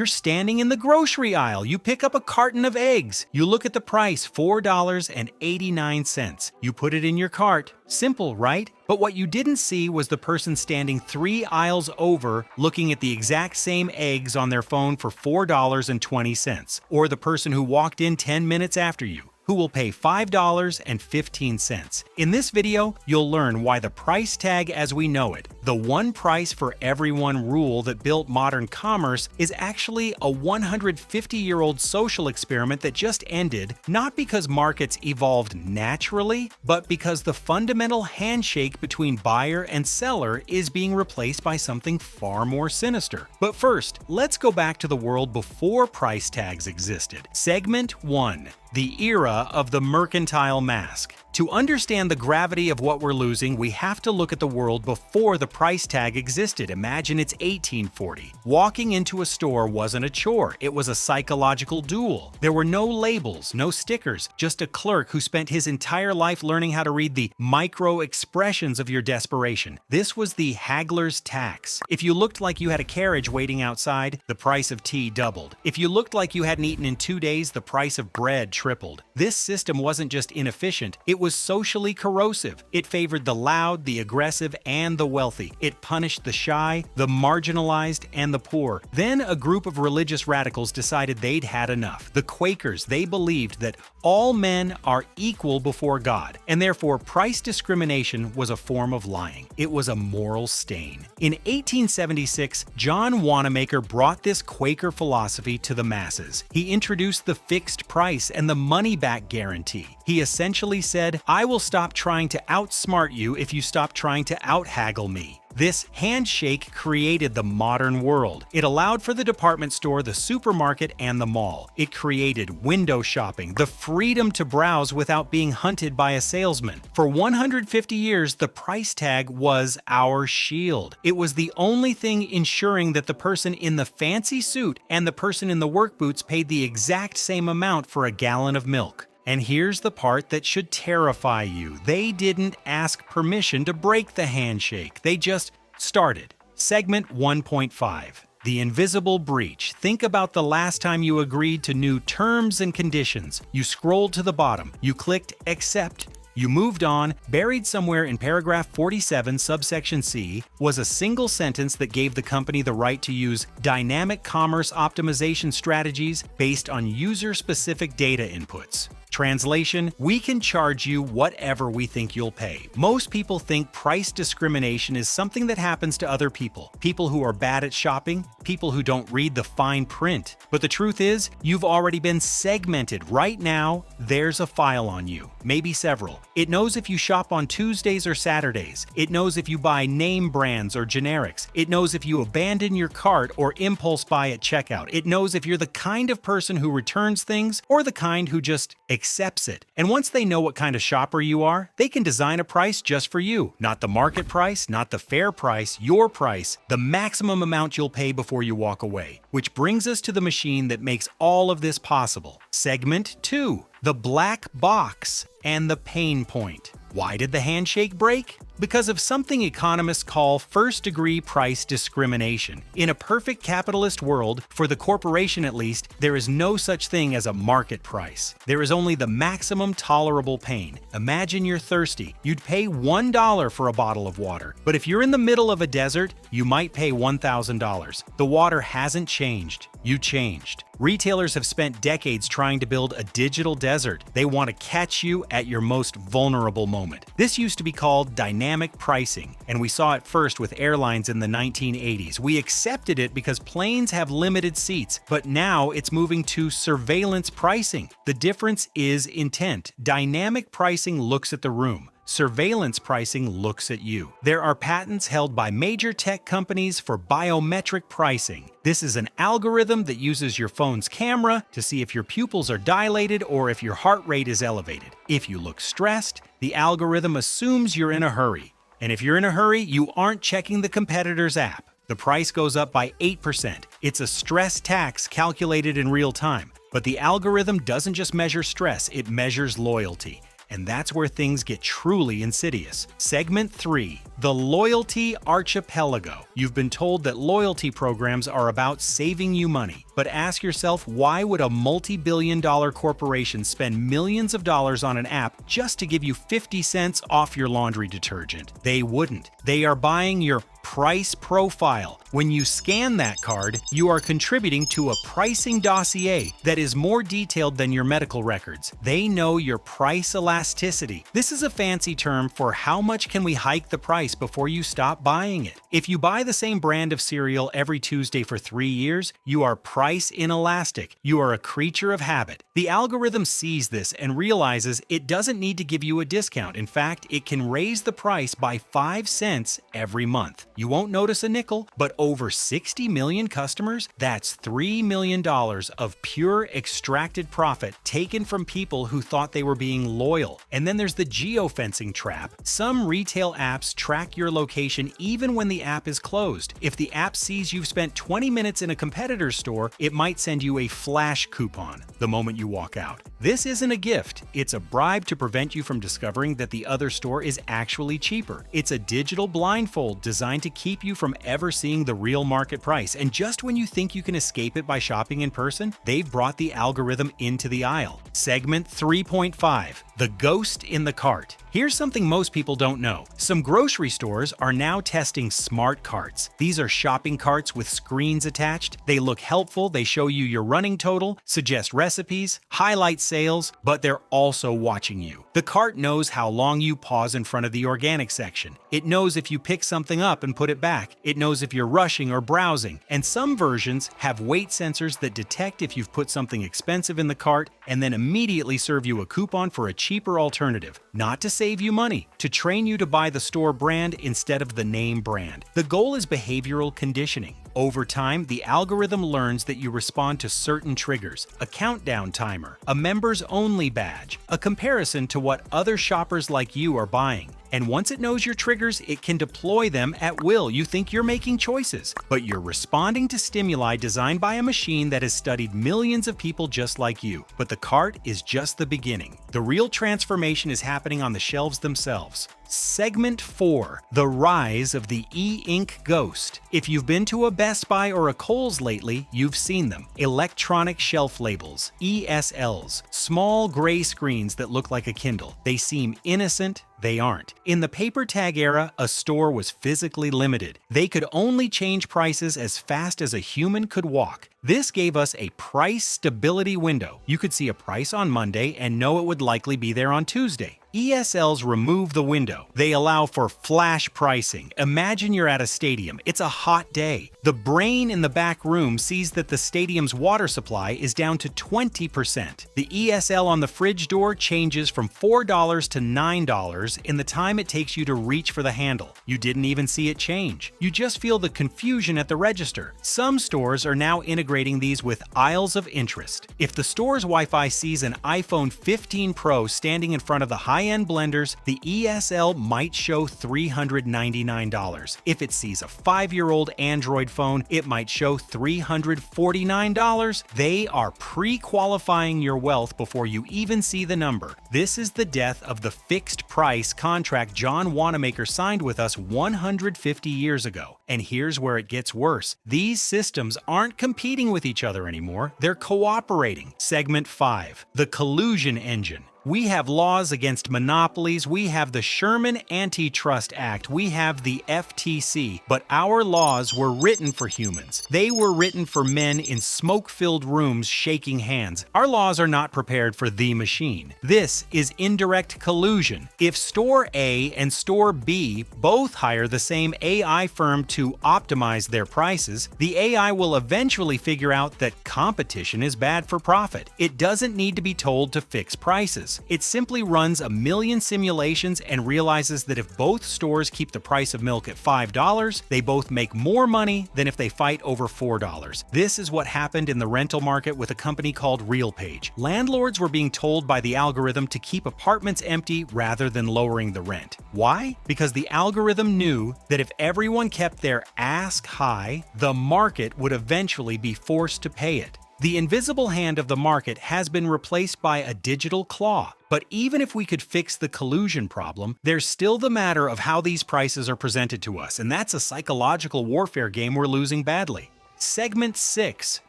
You're standing in the grocery aisle. You pick up a carton of eggs. You look at the price, $4.89. You put it in your cart. Simple, right? But what you didn't see was the person standing 3 aisles over looking at the exact same eggs on their phone for $4.20, or the person who walked in 10 minutes after you, who will pay $5.15. In this video, you'll learn why the price tag as we know it, the one price for everyone rule that built modern commerce, is actually a 150-year-old social experiment that just ended, not because markets evolved naturally, but because the fundamental handshake between buyer and seller is being replaced by something far more sinister. But first, let's go back to the world before price tags existed. Segment 1. The era of the mercantile mask. To understand the gravity of what we're losing, we have to look at the world before the price tag existed. Imagine it's 1840. Walking into a store wasn't a chore, it was a psychological duel. There were no labels, no stickers, just a clerk who spent his entire life learning how to read the micro expressions of your desperation. This was the haggler's tax. If you looked like you had a carriage waiting outside, the price of tea doubled. If you looked like you hadn't eaten in 2 days, the price of bread tripled. This system wasn't just inefficient, it was socially corrosive. It favored the loud, the aggressive, and the wealthy. It punished the shy, the marginalized, and the poor. Then a group of religious radicals decided they'd had enough. The Quakers, they believed that all men are equal before God, and therefore price discrimination was a form of lying. It was a moral stain. In 1876, John Wanamaker brought this Quaker philosophy to the masses. He introduced the fixed price and the money-back guarantee. He essentially said, I will stop trying to outsmart you if you stop trying to out-haggle me. This handshake created the modern world. It allowed for the department store, the supermarket, and the mall. It created window shopping, the freedom to browse without being hunted by a salesman. For 150 years, the price tag was our shield. It was the only thing ensuring that the person in the fancy suit and the person in the work boots paid the exact same amount for a gallon of milk. And here's the part that should terrify you. They didn't ask permission to break the handshake. They just started. Segment 1.5. The invisible breach. Think about the last time you agreed to new terms and conditions. You scrolled to the bottom. You clicked accept. You moved on. Buried somewhere in paragraph 47, subsection C, was a single sentence that gave the company the right to use dynamic commerce optimization strategies based on user-specific data inputs. Translation, we can charge you whatever we think you'll pay. Most people think price discrimination is something that happens to other people. People who are bad at shopping, people who don't read the fine print. But the truth is, you've already been segmented. Right now, there's a file on you, maybe several. It knows if you shop on Tuesdays or Saturdays. It knows if you buy name brands or generics. It knows if you abandon your cart or impulse buy at checkout. It knows if you're the kind of person who returns things or the kind who just accepts it. And once they know what kind of shopper you are, they can design a price just for you. Not the market price, not the fair price, your price, the maximum amount you'll pay before you walk away. Which brings us to the machine that makes all of this possible. Segment 2. The black box and the pain point. Why did the handshake break? Because of something economists call first-degree price discrimination. In a perfect capitalist world, for the corporation at least, there is no such thing as a market price. There is only the maximum tolerable pain. Imagine you're thirsty. You'd pay $1 for a bottle of water. But if you're in the middle of a desert, you might pay $1,000. The water hasn't changed. You changed. Retailers have spent decades trying to build a digital desert. They want to catch you at your most vulnerable moment. This used to be called dynamic pricing, and we saw it first with airlines in the 1980s. We accepted it because planes have limited seats, but now it's moving to surveillance pricing. The difference is intent. Dynamic pricing looks at the room. Surveillance pricing looks at you. There are patents held by major tech companies for biometric pricing. This is an algorithm that uses your phone's camera to see if your pupils are dilated or if your heart rate is elevated. If you look stressed, the algorithm assumes you're in a hurry. And if you're in a hurry, you aren't checking the competitor's app. The price goes up by 8%. It's a stress tax calculated in real time. But the algorithm doesn't just measure stress, it measures loyalty. And that's where things get truly insidious. Segment 3. The Loyalty Archipelago. You've been told that loyalty programs are about saving you money. But ask yourself, why would a multi-billion-dollar corporation spend millions of dollars on an app just to give you 50 cents off your laundry detergent? They wouldn't. They are buying your price profile. When you scan that card, you are contributing to a pricing dossier that is more detailed than your medical records. They know your price elasticity. This is a fancy term for how much can we hike the price before you stop buying it. If you buy the same brand of cereal every Tuesday for 3 years, you are price inelastic. You are a creature of habit. The algorithm sees this and realizes it doesn't need to give you a discount. In fact, it can raise the price by 5 cents every month. You won't notice a nickel, but over 60 million customers, that's $3 million of pure extracted profit taken from people who thought they were being loyal. And then there's the geofencing trap. Some retail apps track your location even when the app is closed. If the app sees you've spent 20 minutes in a competitor's store, it might send you a flash coupon the moment you walk out. This isn't a gift, it's a bribe to prevent you from discovering that the other store is actually cheaper. It's a digital blindfold designed to keep you from ever seeing the real market price. And just when you think you can escape it by shopping in person, they've brought the algorithm into the aisle. Segment 3.5. The Ghost in the Cart. Here's something most people don't know. Some grocery stores are now testing smart carts. These are shopping carts with screens attached. They look helpful, they show you your running total, suggest recipes, highlight sales, but they're also watching you. The cart knows how long you pause in front of the organic section. It knows if you pick something up and put it back. It knows if you're rushing or browsing. And some versions have weight sensors that detect if you've put something expensive in the cart and then immediately serve you a coupon for a cheaper alternative. Not to save you money, to train you to buy the store brand instead of the name brand. The goal is behavioral conditioning. Over time, the algorithm learns that you respond to certain triggers, a countdown timer, a members-only badge, a comparison to what other shoppers like you are buying. And once it knows your triggers, it can deploy them at will. You think you're making choices, but you're responding to stimuli designed by a machine that has studied millions of people just like you. But the cart is just the beginning. The real transformation is happening on the shelves themselves. Segment 4. The Rise of the E-Ink Ghost. If you've been to a Best Buy or a Kohl's lately, you've seen them. Electronic shelf labels, ESLs, small gray screens that look like a Kindle. They seem innocent. They aren't. In the paper tag era, a store was physically limited. They could only change prices as fast as a human could walk. This gave us a price stability window. You could see a price on Monday and know it would likely be there on Tuesday. ESLs remove the window. They allow for flash pricing. Imagine you're at a stadium. It's a hot day. The brain in the back room sees that the stadium's water supply is down to 20%. The ESL on the fridge door changes from $4 to $9 in the time it takes you to reach for the handle. You didn't even see it change. You just feel the confusion at the register. Some stores are now integrating these with aisles of interest. If the store's Wi-Fi sees an iPhone 15 Pro standing in front of the high-end blenders, the ESL might show $399. If it sees a 5-year-old Android phone, it might show $349. They are pre-qualifying your wealth before you even see the number. This is the death of the fixed price contract John Wanamaker signed with us 150 years ago. And here's where it gets worse. These systems aren't competing with each other anymore. They're cooperating. Segment 5. The Collusion Engine. We have laws against monopolies, we have the Sherman Antitrust Act, we have the FTC, but our laws were written for humans. They were written for men in smoke-filled rooms shaking hands. Our laws are not prepared for the machine. This is indirect collusion. If Store A and Store B both hire the same AI firm to optimize their prices, the AI will eventually figure out that competition is bad for profit. It doesn't need to be told to fix prices. It simply runs a million simulations and realizes that if both stores keep the price of milk at $5, they both make more money than if they fight over $4. This is what happened in the rental market with a company called RealPage. Landlords were being told by the algorithm to keep apartments empty rather than lowering the rent. Why? Because the algorithm knew that if everyone kept their ask high, the market would eventually be forced to pay it. The invisible hand of the market has been replaced by a digital claw. But even if we could fix the collusion problem, there's still the matter of how these prices are presented to us, and that's a psychological warfare game we're losing badly. Segment 6: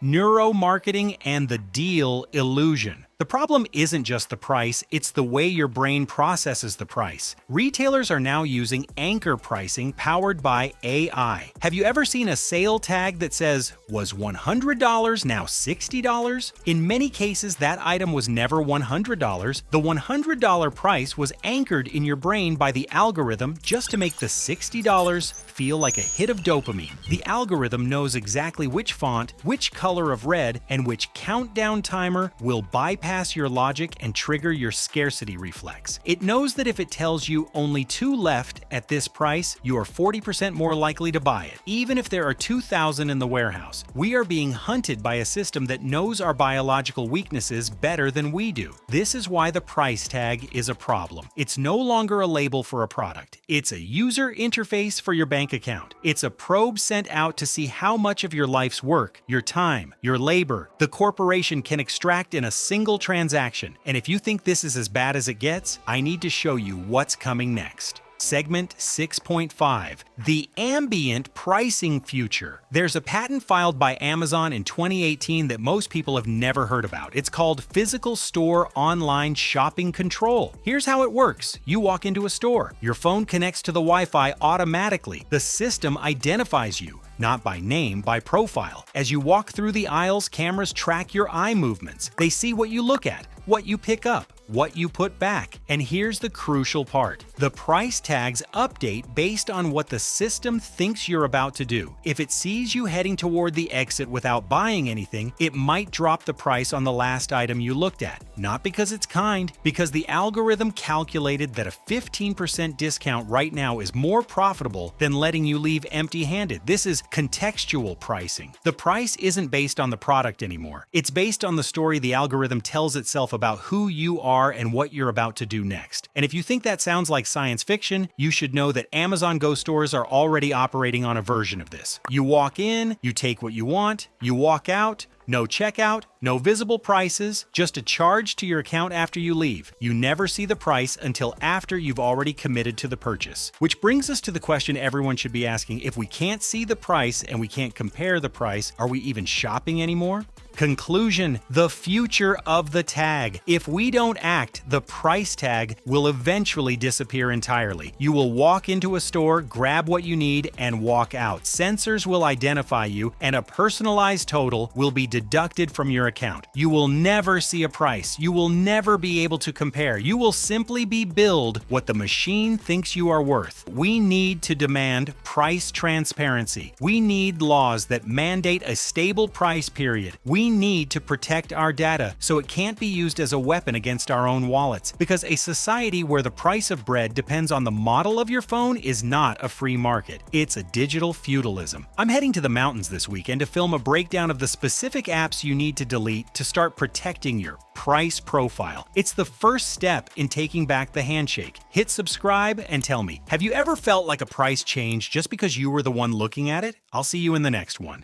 Neuromarketing and the Deal Illusion. The problem isn't just the price, it's the way your brain processes the price. Retailers are now using anchor pricing powered by AI. Have you ever seen a sale tag that says, was $100 now $60? In many cases, that item was never $100. The $100 price was anchored in your brain by the algorithm just to make the $60 feel like a hit of dopamine. The algorithm knows exactly which font, which color of red, and which countdown timer will bypass your logic and trigger your scarcity reflex. It knows that if it tells you only 2 left at this price, you are 40% more likely to buy it, even if there are 2,000 in the warehouse. We are being hunted by a system that knows our biological weaknesses better than we do. This is why the price tag is a problem. It's no longer a label for a product. It's a user interface for your bank account. It's a probe sent out to see how much of your life's work, your time, your labor, the corporation can extract in a single transaction. And if you think this is as bad as it gets, I need to show you what's coming next. Segment 6.5: The Ambient Pricing Future. There's a patent filed by Amazon in 2018 that most people have never heard about. It's called Physical Store Online Shopping Control. Here's how it works. You walk into a store. Your phone connects to the Wi-Fi automatically. The system identifies you, not by name, by profile. As you walk through the aisles, cameras track your eye movements. They see what you look at, what you pick up, what you put back. And here's the crucial part. The price tags update based on what the system thinks you're about to do. If it sees you heading toward the exit without buying anything, it might drop the price on the last item you looked at. Not because it's kind, because the algorithm calculated that a 15% discount right now is more profitable than letting you leave empty-handed. This is contextual pricing. The price isn't based on the product anymore. It's based on the story the algorithm tells itself about who you are and what you're about to do next. And if you think that sounds like science fiction, you should know that Amazon Go stores are already operating on a version of this. You walk in, you take what you want, you walk out, no checkout, no visible prices, just a charge to your account after you leave. You never see the price until after you've already committed to the purchase. Which brings us to the question everyone should be asking: if we can't see the price and we can't compare the price, are we even shopping anymore? Conclusion: the future of the tag. If we don't act, the price tag will eventually disappear entirely. You will walk into a store, grab what you need, and walk out. Sensors will identify you, and a personalized total will be deducted from your account. You will never see a price. You will never be able to compare. You will simply be billed what the machine thinks you are worth. We need to demand price transparency. We need laws that mandate a stable price period. We need to protect our data so it can't be used as a weapon against our own wallets, because a society where the price of bread depends on the model of your phone is not a free market. It's a digital feudalism. I'm heading to the mountains this weekend to film a breakdown of the specific apps you need to delete to start protecting your price profile. It's the first step in taking back the handshake. Hit subscribe and tell me, have you ever felt like a price changed just because you were the one looking at it? I'll see you in the next one.